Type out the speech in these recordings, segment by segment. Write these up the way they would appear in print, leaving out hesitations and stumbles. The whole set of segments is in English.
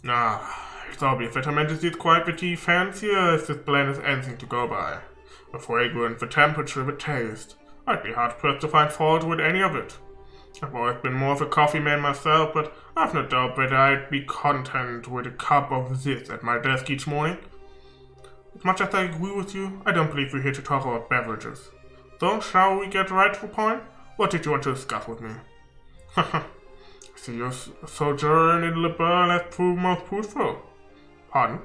It's obvious that her majesty is quite the tea fancier if this blend is anything to go by. The fragrance, the temperature, the taste. I'd be hard-pressed to find fault with any of it. I've always been more of a coffee man myself, but I've no doubt that I'd be content with a cup of this at my desk each morning. As much as I agree with you, I don't believe we're here to talk about beverages. So, shall we get right to the point? What did you want to discuss with me? I see your sojourn in Lebel has proved most fruitful. Pardon?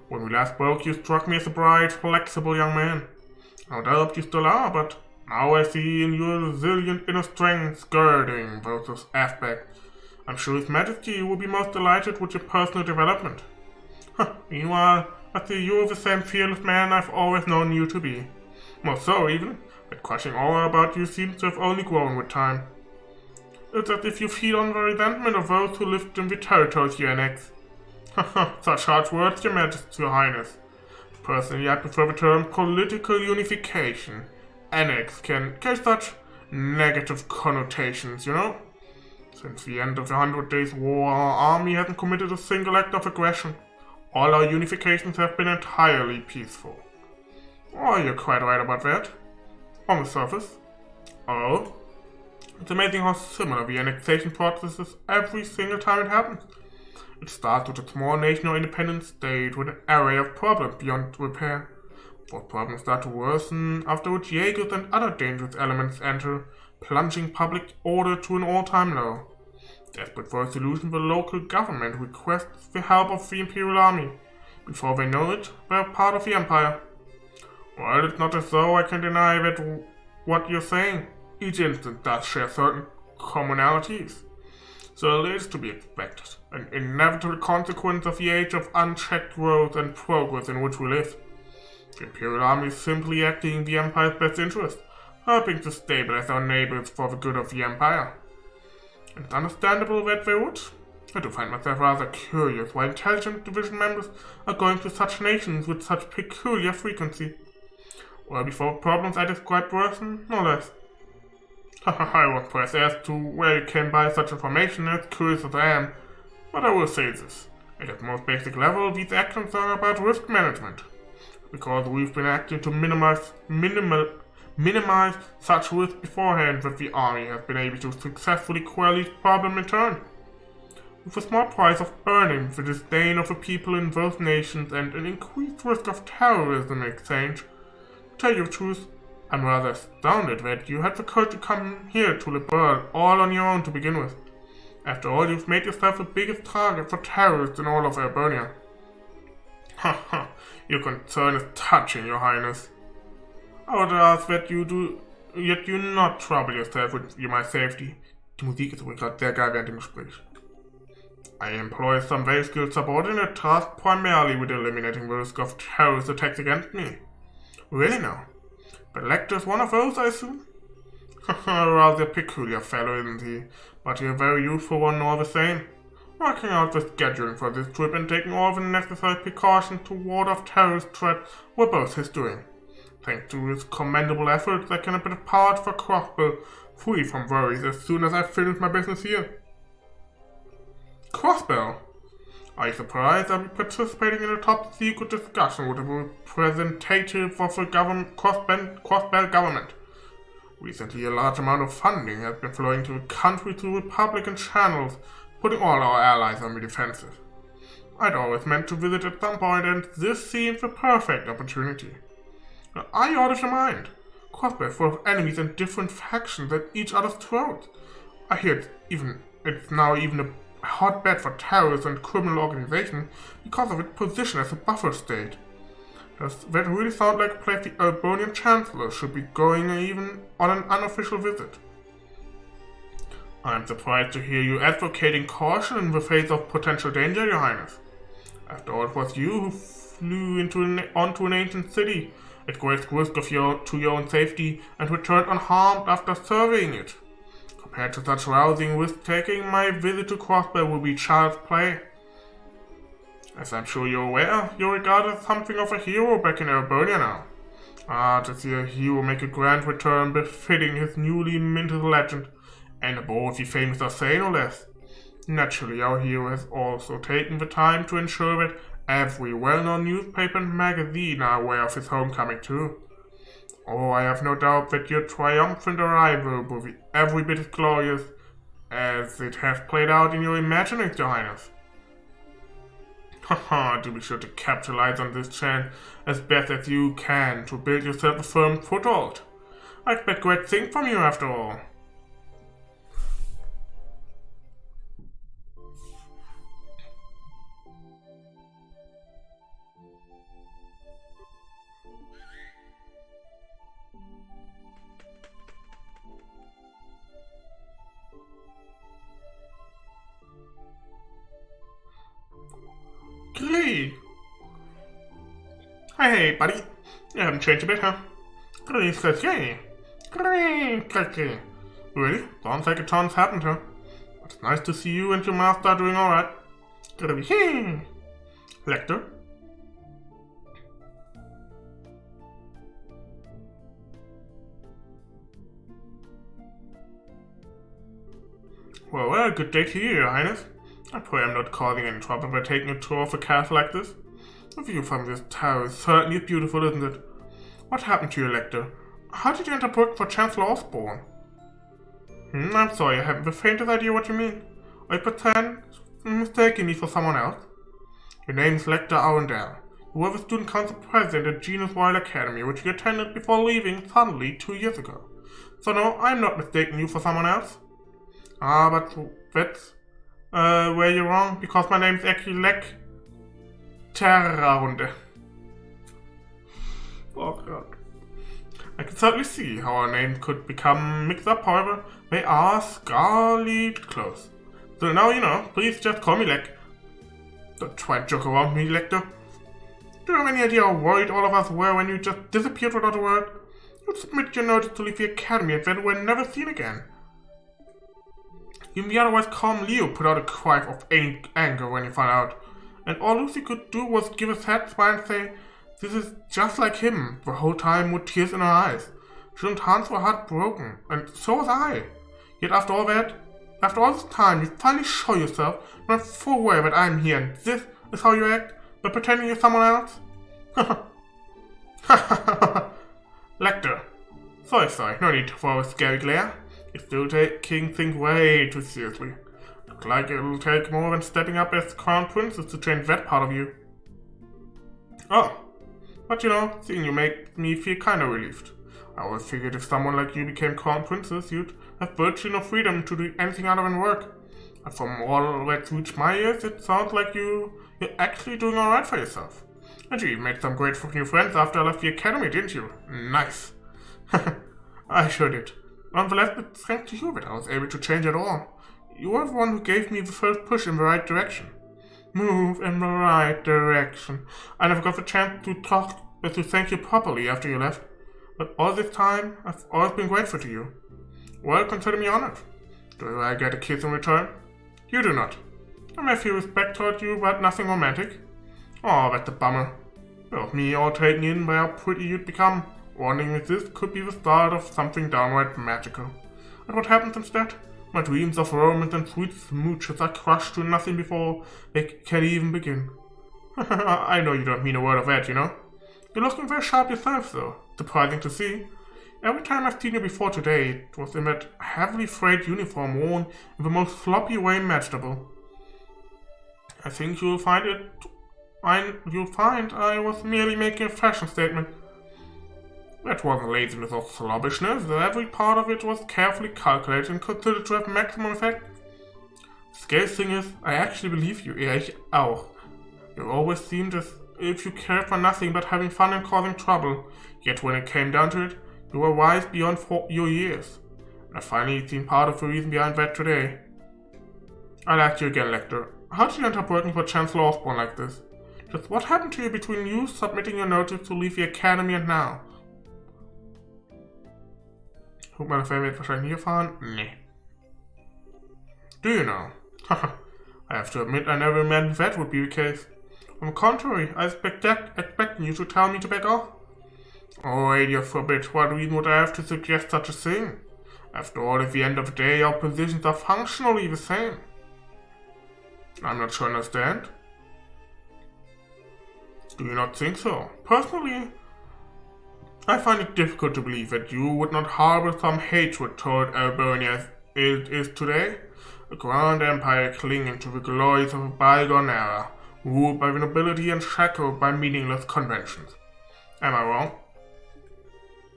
When we last spoke, you struck me as a bright, flexible young man. No doubt you still are, but now I see in your resilient inner strength skirting those aspects. I'm sure His Majesty will be most delighted with your personal development. Meanwhile, I see you're the same fearless man I've always known you to be. More so, even, that crushing aura about you seems to have only grown with time. It's as if you feed on the resentment of those who lived in the territories you annex. Such harsh words, Your Majesty, Your Highness. Personally, I prefer the term political unification. Annex can carry such negative connotations, you know? Since the end of the 100 Days War, our army hasn't committed a single act of aggression. All our unifications have been entirely peaceful. Oh, you're quite right about that. On the surface. Oh? It's amazing how similar the annexation process is every single time it happens. It starts with a small nation or independent state with an array of problems beyond repair. Those problems start to worsen, after which Jaegers and other dangerous elements enter, plunging public order to an all-time low. Desperate for a solution, the local government requests the help of the Imperial Army. Before they know it, they're part of the Empire. Well, it's not as though I can deny that what you're saying. Each instance does share certain commonalities. So it is to be expected, an inevitable consequence of the age of unchecked growth and progress in which we live. The Imperial Army is simply acting in the Empire's best interest, helping to stabilize our neighbors for the good of the Empire. It's understandable that they would. I do find myself rather curious why intelligence division members are going to such nations with such peculiar frequency. Well, before problems I described worsen, no less. I won't press as to where you came by such information, as curious as I am, but I will say this. At its most basic level, these actions are about risk management. Because we've been acting to minimize such risk beforehand, that the army has been able to successfully quell each problem in turn. With a small price of earning the disdain of the people in those nations and an increased risk of terrorism in exchange. To tell you the truth, I'm rather astounded that you had the courage to come here to Lebel all on your own to begin with. After all, you've made yourself the biggest target for terrorists in all of Albernia. Your concern is touching, Your Highness. I would ask that yet you not trouble yourself with my safety. Die Musik ist übrigens gerade sehr geil während dem Gespräch. I employ some very skilled subordinate tasked primarily with eliminating the risk of terrorist attacks against me. Really now? The Lecter is one of those, I assume? Rather a peculiar fellow, isn't he? But a very useful one all the same. Working out the scheduling for this trip and taking all the necessary precautions to ward off terrorist threats were both his doing. Thanks to his commendable efforts, I can depart for Crossbill free from worries as soon as I finish my business here. Crossbill? Are you surprised I'll be participating in a top-secret discussion with a representative of the Crossbell government? Recently, a large amount of funding has been flowing to the country through Republican channels, putting all our allies on the defensive. I'd always meant to visit at some point, and this seems the perfect opportunity. Now, are you out of your mind? Crossbell is full of enemies and different factions at each other's throats. I hear it's now even a hotbed for terrorists and criminal organizations because of its position as a buffer state. Does that really sound like a place the Albanian Chancellor should be going even on an unofficial visit? I'm surprised to hear you advocating caution in the face of potential danger, Your Highness. After all, it was you who flew onto an ancient city at great risk to your own safety and returned unharmed after surveying it. Compared to such rousing risk-taking, my visit to Crossbell will be child's play. As I'm sure you're aware, you're regarded as something of a hero back in Albernia now. To see a hero make a grand return befitting his newly minted legend, and aboard the famous Say, no less. Naturally, our hero has also taken the time to ensure that every well-known newspaper and magazine are aware of his homecoming too. Oh, I have no doubt that your triumphant arrival will be every bit as glorious as it has played out in your imaginings, Your Highness. Haha, do be sure to capitalize on this chance as best as you can to build yourself a firm foothold. I expect great things from you after all. Glee! Hey, buddy. You haven't changed a bit, huh? Glee says yay. Glee. Really? Sounds like a ton's happened, huh? But it's nice to see you and your master are doing alright. Glee. Lecter? Well, good day to you, Your Highness. I pray I'm not causing any trouble by taking a tour of a castle like this. The view from this tower is certainly beautiful, isn't it? What happened to you, Lecter? How did you end up working for Chancellor Osborne? I'm sorry, I haven't the faintest idea what you mean. Are you pretend mistaking me for someone else? Your name's Lecter Arundel. You were the student council president at Genus Royal Academy, which you attended before leaving suddenly 2 years ago. So no, I'm not mistaking you for someone else. But that's where you're wrong, because my name's actually Lecter Arundel. Oh god. I can certainly see how our names could become mixed up, however, they are scarily close. So now you know, please just call me Lec. Don't try and joke around me, Lecter. Do you have any idea how worried all of us were when you just disappeared without a word? You submitted your notice to leave the academy and then were never seen again. Even the otherwise calm Leo put out a cry of anger when he found out, and all Lucy could do was give a sad smile and say, "This is just like him," the whole time with tears in her eyes. She and Hans were heartbroken, and so was I. Yet after all this time, you finally show yourself, and I'm full aware that I'm here, and this is how you act, by pretending you're someone else? Lecter. Sorry, no need for a scary glare. You're still taking things way too seriously. Looks like it'll take more than stepping up as crown princess to change that part of you. Oh, but you know, seeing you makes me feel kinda relieved. I always figured if someone like you became crown princess, you'd have virtually no freedom to do anything other than work. And from all that's reached my ears, it sounds like you're actually doing alright for yourself. And you even made some great new friends after I left the academy, didn't you? Nice. I sure did. Nonetheless, it's thanks to you that I was able to change at all. You were the one who gave me the first push in the right direction. Move in the right direction. I never got the chance to thank you properly after you left. But all this time, I've always been grateful to you. Well, consider me honored. Do I get a kiss in return? You do not. I may feel respect toward you, but nothing romantic. Oh, that's a bummer. Well, me all taken in by how pretty you'd become, wondering if this could be the start of something downright magical. And what happens instead? My dreams of romance and sweet smooches are crushed to nothing before they can even begin. I know you don't mean a word of that, you know. You're looking very sharp yourself, though. Surprising to see. Every time I've seen you before today, it was in that heavily frayed uniform worn in the most sloppy way imaginable. I think you'll find I was merely making a fashion statement. That wasn't laziness or slobbishness. Every part of it was carefully calculated and considered to have maximum effect. The scary thing is, I actually believe you, Erich auch. You always seemed as if you cared for nothing but having fun and causing trouble. Yet when it came down to it, you were wise beyond your years. And I finally seen part of the reason behind that today. I'll ask you again, Lecter. How did you end up working for Chancellor Osborne like this? Just what happened to you between you submitting your notice to leave the academy and now? Guck mal, das werden wir jetzt wahrscheinlich hier fahren. Nee. Do you know? Haha. I have to admit I never imagined that would be the case. On the contrary, I expecting you to tell me to back off. Oh, idiot forbid, what reason would I have to suggest such a thing? After all, at the end of the day, our positions are functionally the same. I'm not sure I understand. Do you not think so? Personally, I find it difficult to believe that you would not harbor some hatred toward Albernia as it is today, a grand empire clinging to the glories of a bygone era, ruled by the nobility and shackled by meaningless conventions. Am I wrong?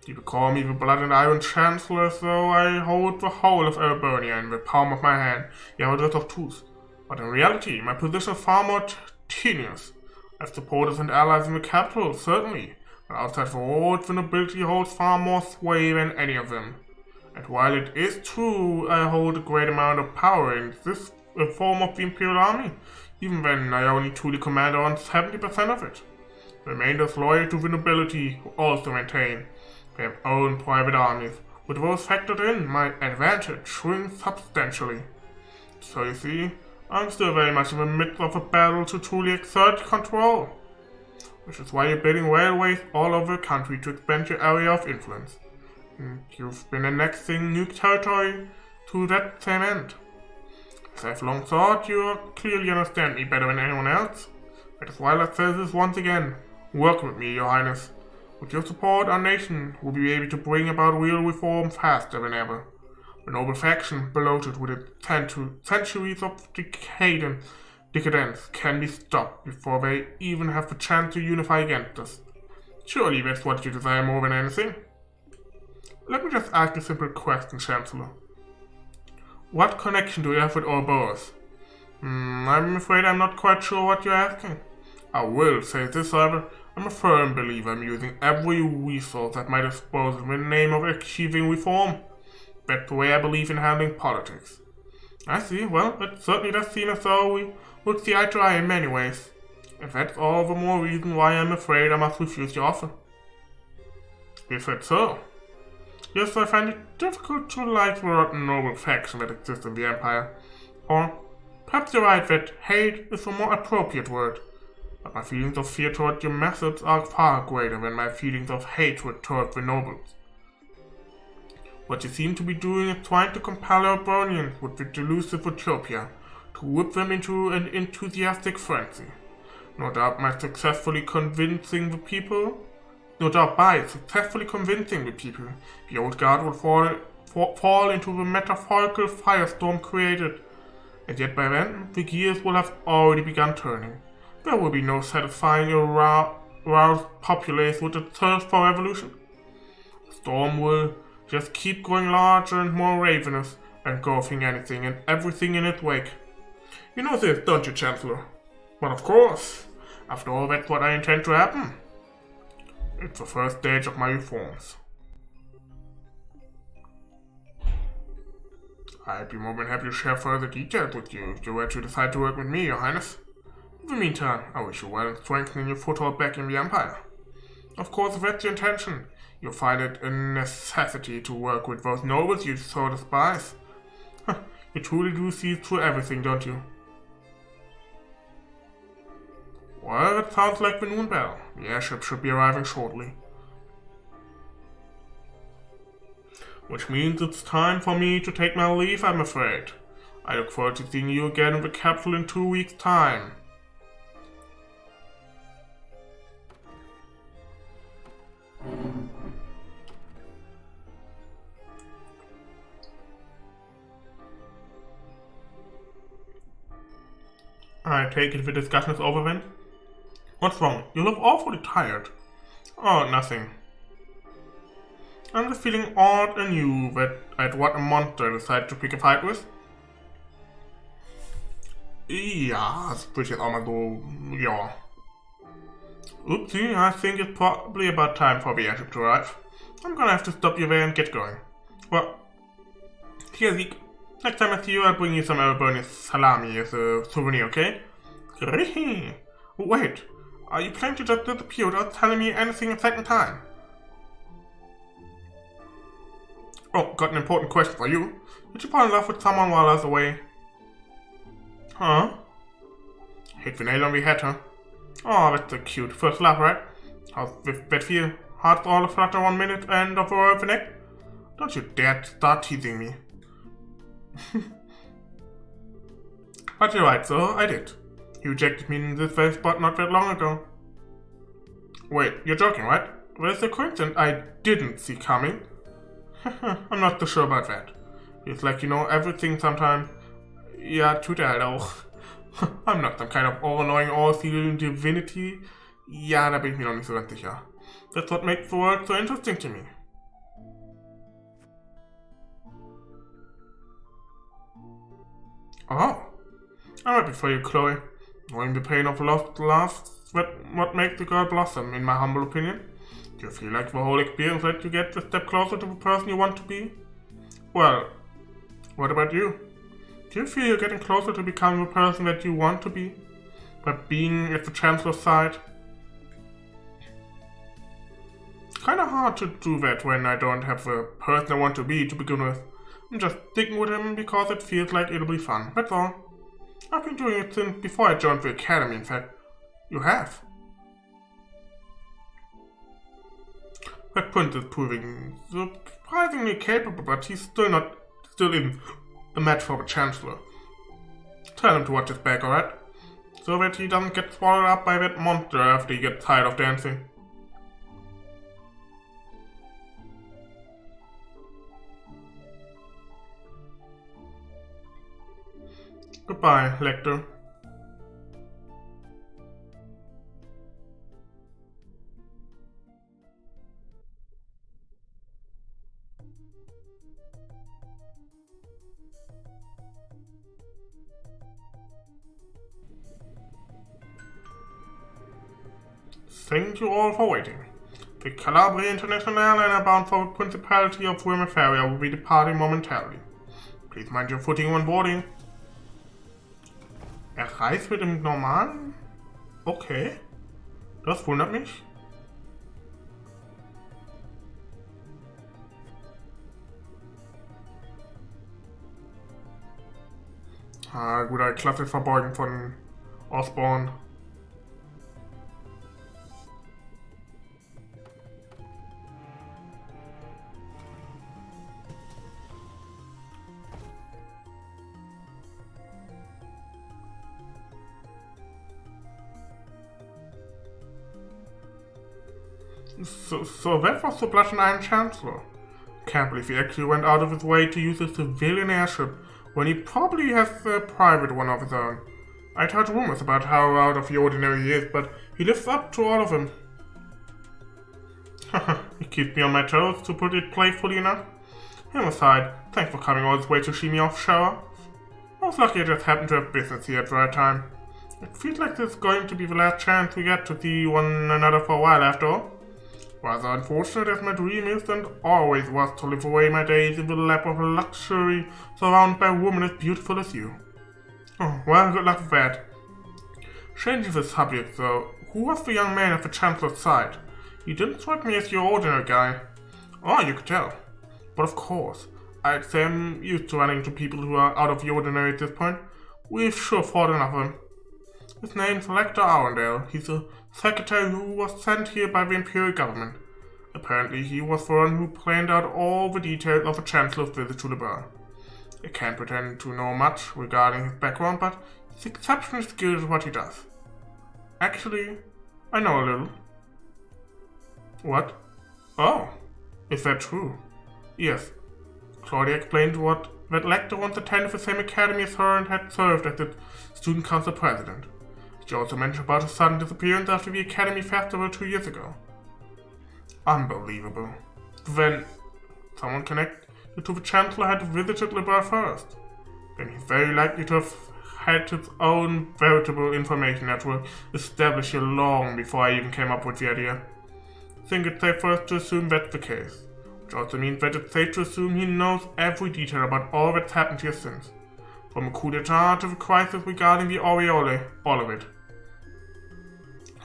You call me the blood and iron chancellor, so I hold the whole of Albernia in the palm of my hand, the elders of truth. But in reality, my position is far more tenuous. I have supporters and allies in the capital, certainly, but outside the walls, the nobility holds far more sway than any of them. And while it is true I hold a great amount of power in this form of the Imperial Army, even then I only truly command around 70% of it. The remainder is loyal to the nobility, who also maintain their own private armies. With those factored in, my advantage shrinks substantially. So you see, I'm still very much in the midst of a battle to truly exert control. Which is why you're building railways all over the country to expand your area of influence. And you've been annexing new territory to that same end. As I've long thought, you clearly understand me better than anyone else. That is why I say this once again. Work with me, Your Highness. With your support, our nation will be able to bring about real reform faster than ever. The noble faction, bloated with its centuries of decadence, can be stopped before they even have the chance to unify against us. Surely that's what you desire more than anything. Let me just ask a simple question, Chancellor. What connection do you have with Ouroboros? I'm afraid I'm not quite sure what you're asking. I will say this, however. I'm a firm believer in using every resource at my disposal in the name of achieving reform. That's the way I believe in handling politics. I see. Well, it certainly does seem as though we would see eye to eye in many ways. And that's all the more reason why I'm afraid I must refuse your offer. Is that so? Yes, I find it difficult to like the rotten noble faction that exists in the Empire. Or, perhaps you're right that hate is a more appropriate word. But my feelings of fear toward your methods are far greater than my feelings of hatred toward the nobles. What you seem to be doing is trying to compel Albernians with the delusive utopia to whip them into an enthusiastic frenzy. No doubt by successfully convincing the people, the old guard will fall into the metaphorical firestorm created, and yet by then the gears will have already begun turning. There will be no satisfying a roused populace with a thirst for revolution. The storm will just keep growing larger and more ravenous, engulfing anything and everything in its wake. You know this, don't you, Chancellor? Well, of course. After all, that's what I intend to happen. It's the first stage of my reforms. I'd be more than happy to share further details with you if you were to decide to work with me, Your Highness. In the meantime, I wish you well in strengthening your foothold back in the Empire. Of course, if that's your intention, you'll find it a necessity to work with those nobles you so despise. You truly do see through everything, don't you? Well, it sounds like the noon bell. The airship should be arriving shortly. Which means it's time for me to take my leave, I'm afraid. I look forward to seeing you again in the capital in 2 weeks' time. I take it the discussion is over then? What's wrong? You look awfully tired. Oh, nothing. I'm just feeling odd and new that I'd what a monster I decided to pick a fight with. Ja, spricht jetzt auch mal so, ja. Oopsie, I think it's probably about time for the airship to arrive. I'm gonna have to stop you there and get going. Well, here, Zeke. Next time I see you, I'll bring you some Albernian salami as a souvenir, okay? Wait, are you planning to just disappear without telling me anything a second time? Oh, got an important question for you. Did you fall in love with someone while I was away? Huh? Hit the nail on the head, huh? Oh, that's so cute. First love, right? How's that feel? Hearts all aflutter 1 minute and of a the next? Don't you dare start teasing me. But you're right, sir, I did. You rejected me in this very spot not that long ago. Wait, you're joking, right? Where's the coincidence I didn't see coming? I'm not so sure about that. It's like you know everything sometimes. Ja, tut er halt auch. I'm not some kind of all-knowing, all-seeing divinity. Ja, da bin ich mir noch nicht so ganz sicher. That's what makes the world so interesting to me. Oh. I'm happy for you, Chloe. Knowing the pain of lost love, that's what makes the girl blossom, in my humble opinion. Do you feel like the whole experience let you get a step closer to the person you want to be? Well, what about you? Do you feel you're getting closer to becoming the person that you want to be? By being at the Chancellor's side? Kinda hard to do that when I don't have the person I want to be to begin with. I'm just sticking with him because it feels like it'll be fun, that's all. I've been doing it since before I joined the academy, in fact. You have? That prince is proving surprisingly capable, but he's still in a match for the Chancellor. Tell him to watch his back, alright? So that he doesn't get swallowed up by that monster after he gets tired of dancing. Goodbye, Lecter. Thank you all for waiting. The Calabria International Airliner bound for the Principality of Wimifaria will be departing momentarily. Please mind your footing when boarding. Er reist mit dem normalen? Okay. Das wundert mich. Ah, guter klasse Verbeugen von Osborne. So that was the blood and iron Chancellor. Can't believe he actually went out of his way to use a civilian airship when he probably has a private one of his own. I'd heard rumors about how out of the ordinary he is, but he lives up to all of them. He keeps me on my toes, to put it playfully enough. Him aside, thanks for coming all this way to see me off, shower. I was lucky I just happened to have business here at the right time. It feels like this is going to be the last chance we get to see one another for a while after all. Rather unfortunate as my dream is and always was to live away my days in the lap of luxury, surrounded by a woman as beautiful as you. Oh, well, good luck with that. Changing the subject, though, who was the young man at the Chancellor's side? He didn't strike me as your ordinary guy. Oh, you could tell. But of course, I'd say I'm used to running into people who are out of the ordinary at this point. We've sure fought enough of him. His name's Lecter Arundel. He's a secretary who was sent here by the Imperial government. Apparently he was the one who planned out all the details of the Chancellor's visit to the bar. I can't pretend to know much regarding his background, but he's exceptionally skilled at what he does. Actually, I know a little. What? Oh, is that true? Yes. Claudia explained that Lecter once attended the same academy as her and had served as its student council president. She also mentioned about his sudden disappearance after the Academy Festival 2 years ago. Unbelievable. Then, someone connected to the Chancellor had visited Olivert first. Then he's very likely to have had his own veritable information network established here long before I even came up with the idea. I think it's safe for us to assume that's the case. Which also means that it's safe to assume he knows every detail about all that's happened here since. From the coup d'etat to the crisis regarding the Aureole, all of it.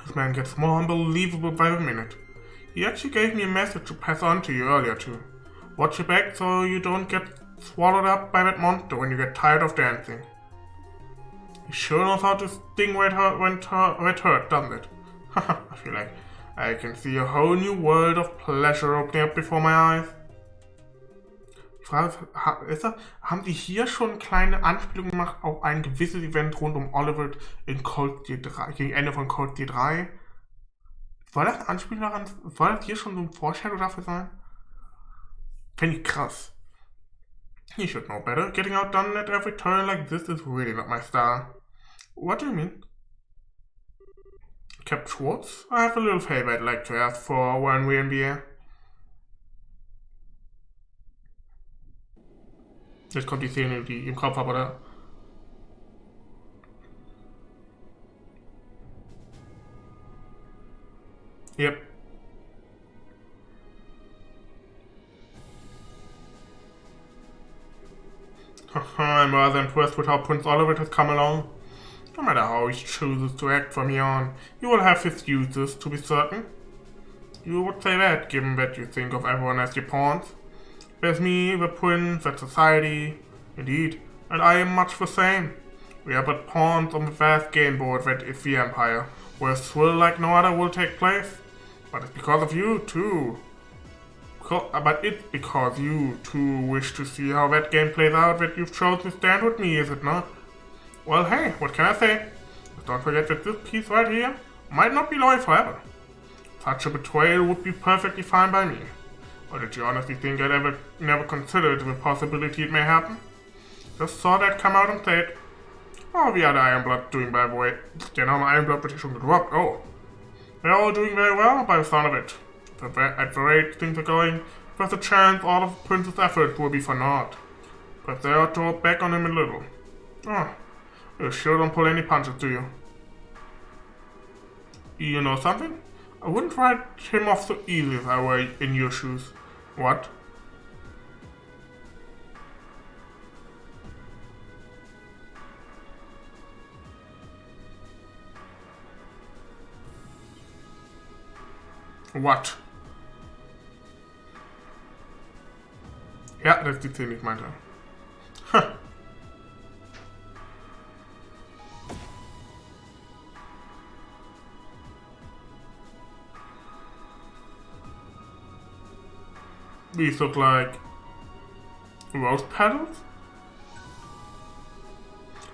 This man gets more unbelievable by the minute. He actually gave me a message to pass on to you earlier too. Watch your back so you don't get swallowed up by that monster when you get tired of dancing. He sure knows how to sting when it hurt, doesn't it? I feel like I can see a whole new world of pleasure opening up before my eyes. Frage ist, haben die hier schon kleine Anspielungen gemacht auf ein gewisses Event rund um Olivert in Cold D3, gegen Ende von Cold D3? Soll das eine Anspielung daran, soll das hier schon so ein Foreshadow dafür sein? Finde ich krass. You should know better. Getting outdone at every turn like this is really not my style. What do you mean? Captain Schwartz? I have a little favor I'd like to ask for when we're in the air. Jetzt kommt die Szene, die ich im Kopf habe, oder? Yep. I'm rather impressed with how Prince Olivert has come along. No matter how he chooses to act from here on, he will have his uses, to be certain. You would say that, given that you think of everyone as your pawns. There's me, the prince, that society. Indeed, and I am much the same. We are but pawns on the vast game board that is the Empire, where a thrill like no other will take place. But it's because of you, too. But it's because you, too, wish to see how that game plays out that you've chosen to stand with me, is it not? Well, hey, what can I say? But don't forget that this piece right here might not be loyal forever. Such a betrayal would be perfectly fine by me. Or did you honestly think I'd never considered the possibility it may happen? Just saw that come out and say it. Oh, the other Ironblood doing, by the way. Den haben Ironblood wird schon gedroppt. Oh. They're all doing very well, by the sound of it. At the rate things are going, there's a chance all of the Prince's efforts will be for naught. But they ought to hold back on him a little. Oh, you sure don't pull any punches, do you? You know something? I wouldn't write him off so easily if I were in your shoes. What? What? Ja, das ist die Szene, die ich meinte. These look like rose petals?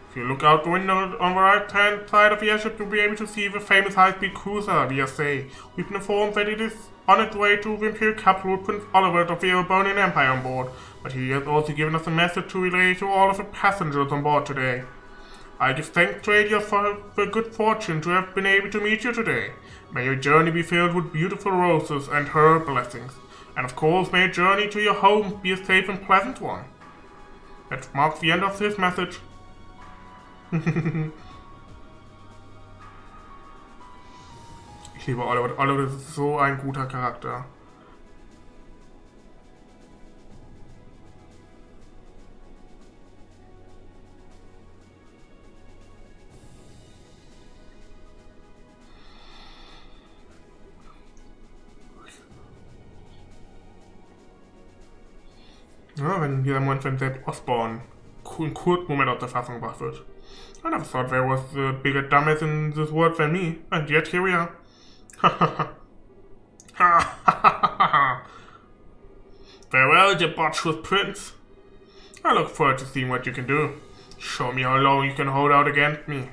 If you look out the window on the right-hand side of the airship, you'll be able to see the famous high-speed cruiser, VSA. We've been informed that it is on its way to the Imperial capital with Prince Olivert of the Osborne Empire on board, but he has also given us a message to relay to all of the passengers on board today. I give thanks to Adios for the good fortune to have been able to meet you today. May your journey be filled with beautiful roses and her blessings. And of course, may your journey to your home be a safe and pleasant one. That marks the end of this message. Ich liebe Olivert. Olivert ist so ein guter Charakter. Ja, wenn dieser Moment, wenn selbst Osborne einen kurzen Moment aus der Fassung gebracht wird. I never thought there was a bigger dumbass in this world than me, and yet here we are. Farewell, you botchless prince. I look forward to seeing what you can do. Show me how long you can hold out against me.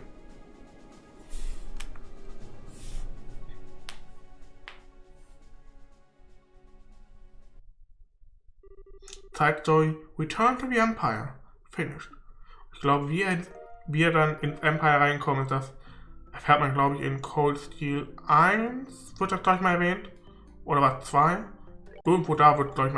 Side story, Return to the Empire. Finished. Ich glaube, wie er dann ins Empire reinkommt, ist das, erfährt man, glaube ich, in Cold Steel 1, wird das gleich mal erwähnt. Oder was, 2? Irgendwo da wird, glaube ich, mal